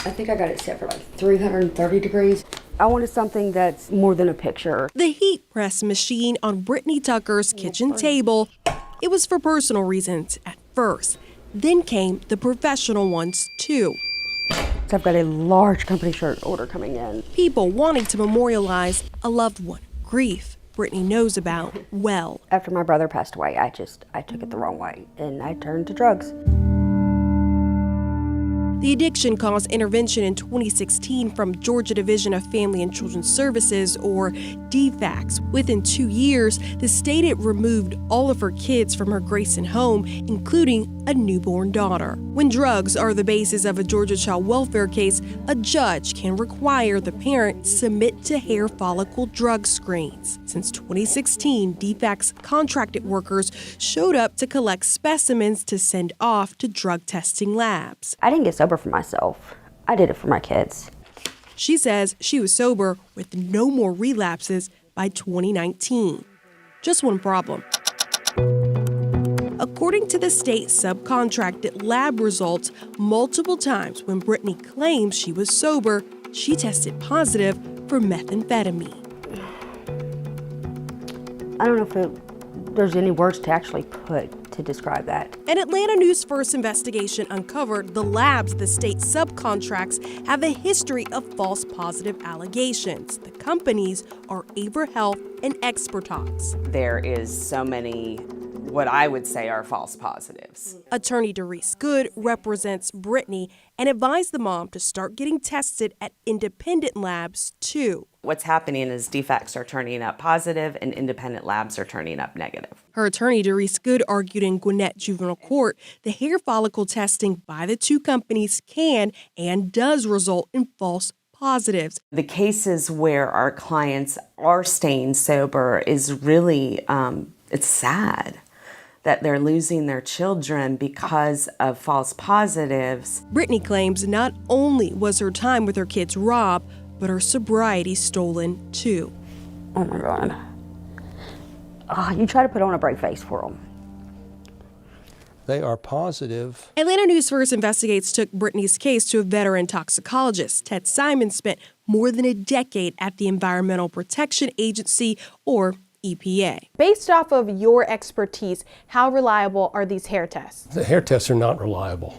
I think I got it set for like 330 degrees. I wanted something that's more than a picture. The heat press machine on Brittany Tucker's kitchen table, it was for personal reasons at first. Then came the professional ones too. So I've got a large company shirt order coming in. People wanting to memorialize a loved one. Grief Brittany knows about well. After my brother passed away, I took it the wrong way and I turned to drugs. The addiction caused intervention in 2016 from Georgia Division of Family and Children's Services, or DFCS. Within 2 years, the state had removed all of her kids from her Grayson home, including a newborn daughter. When drugs are the basis of a Georgia child welfare case, a judge can require the parent submit to hair follicle drug screens. Since 2016, DFCS contracted workers showed up to collect specimens to send off to drug testing labs. I didn't get sober for myself. I did it for my kids. She says she was sober with no more relapses by 2019. Just one problem. According to the state subcontracted lab results, multiple times when Brittany claims she was sober, she tested positive for methamphetamine. I don't know if there's any words to actually put to describe that. An Atlanta News First investigation uncovered the labs the state subcontracts have a history of false positive allegations. The companies are Avra Health and Expertox. There is so many, what I would say are false positives. Attorney Doris Good represents Brittany and advised the mom to start getting tested at independent labs too. What's happening is DFCS are turning up positive and independent labs are turning up negative. Her attorney, Doris Good, argued in Gwinnett Juvenile Court the hair follicle testing by the two companies can and does result in false positives. The cases where our clients are staying sober is really, it's sad that they're losing their children because of false positives. Brittany claims not only was her time with her kids robbed, but her sobriety stolen too. Oh my God. You try to put on a brave face for them. They are positive. Atlanta News First Investigates took Brittany's case to a veteran toxicologist. Ted Simon spent more than a decade at the Environmental Protection Agency, or EPA. Based off of your expertise, how reliable are these hair tests? The hair tests are not reliable.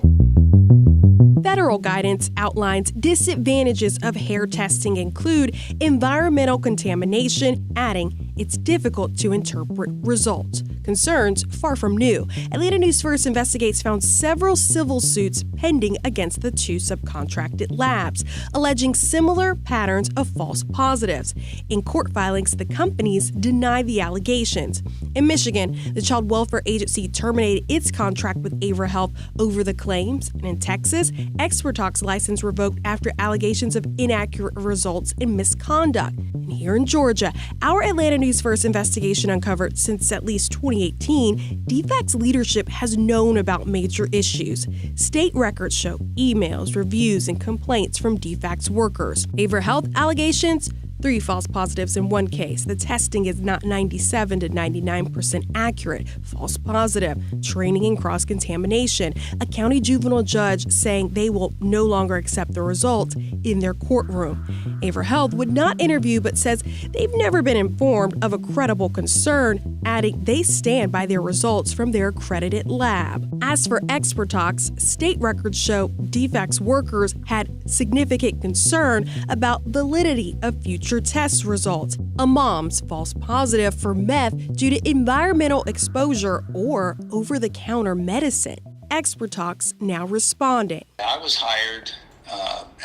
Federal guidance outlines disadvantages of hair testing include environmental contamination, adding it's difficult to interpret results. Concerns far from new. Atlanta News First Investigates found several civil suits pending against the two subcontracted labs, alleging similar patterns of false positives. In court filings, the companies deny the allegations. In Michigan, the Child Welfare Agency terminated its contract with Avra Health over the claims, and in Texas, Expertox license revoked after allegations of inaccurate results and misconduct. And here in Georgia, our Atlanta News First investigation uncovered since at least 2018, DFCS leadership has known about major issues. State records show emails, reviews, and complaints from DFCS workers. Avra Health allegations: 3 false positives in one case. The testing is not 97 to 99% accurate. False positive, training and cross-contamination. A county juvenile judge saying they will no longer accept the results in their courtroom. Avra Health would not interview but says they've never been informed of a credible concern, adding they stand by their results from their accredited lab. As for Expertox, state records show DFCS workers had significant concern about validity of future test results. A mom's false positive for meth due to environmental exposure or over-the-counter medicine. Expertox now responding. I was hired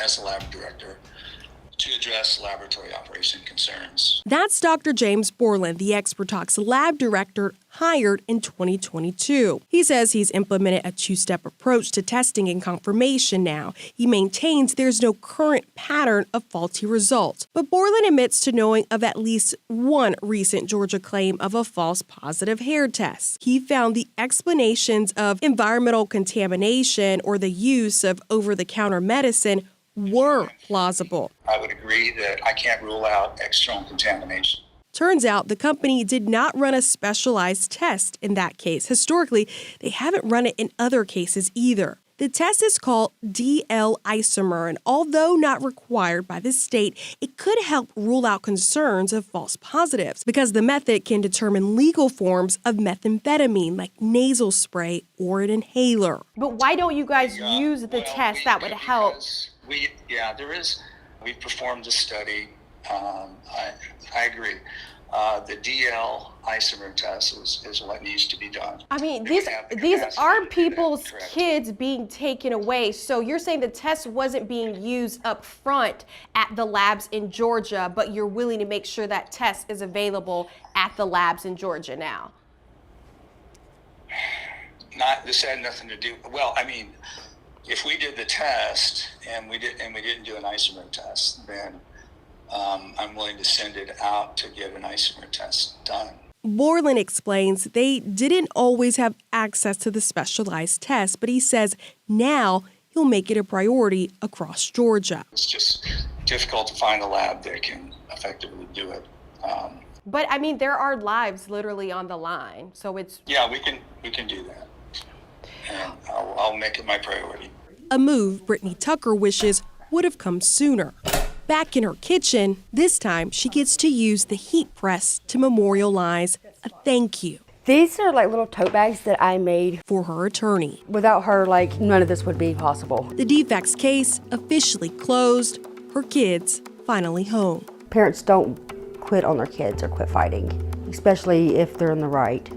as a lab director to address laboratory operation concerns. That's Dr. James Borland, the Expertox lab director hired in 2022. He says he's implemented a 2-step approach to testing and confirmation now. He maintains there's no current pattern of faulty results. But Borland admits to knowing of at least one recent Georgia claim of a false positive hair test. He found the explanations of environmental contamination or the use of over-the-counter medicine were plausible. I would agree that I can't rule out external contamination. Turns out the company did not run a specialized test in that case. Historically, they haven't run it in other cases either. The test is called DL isomer, and although not required by the state, it could help rule out concerns of false positives because the method can determine legal forms of methamphetamine like nasal spray or an inhaler. But why don't you guys use the test that would help? We performed a study. I agree. The DL isomer test is what needs to be done. I mean, these are people's kids being taken away. So you're saying the test wasn't being used up front at the labs in Georgia, but you're willing to make sure that test is available at the labs in Georgia now? This had nothing to do. Well, I mean, if we did the test and we didn't do an isomer test, then I'm willing to send it out to get an isomer test done. Borland explains they didn't always have access to the specialized test, but he says now he'll make it a priority across Georgia. It's just difficult to find a lab that can effectively do it. But I mean, there are lives literally on the line, so it's... Yeah, we can do that, and I'll make it my priority. A move Brittany Tucker wishes would have come sooner. Back in her kitchen, this time she gets to use the heat press to memorialize a thank you. These are like little tote bags that I made for her attorney. Without her, like, none of this would be possible. The defects case officially closed, her kids finally home. Parents don't quit on their kids or quit fighting, especially if they're in the right.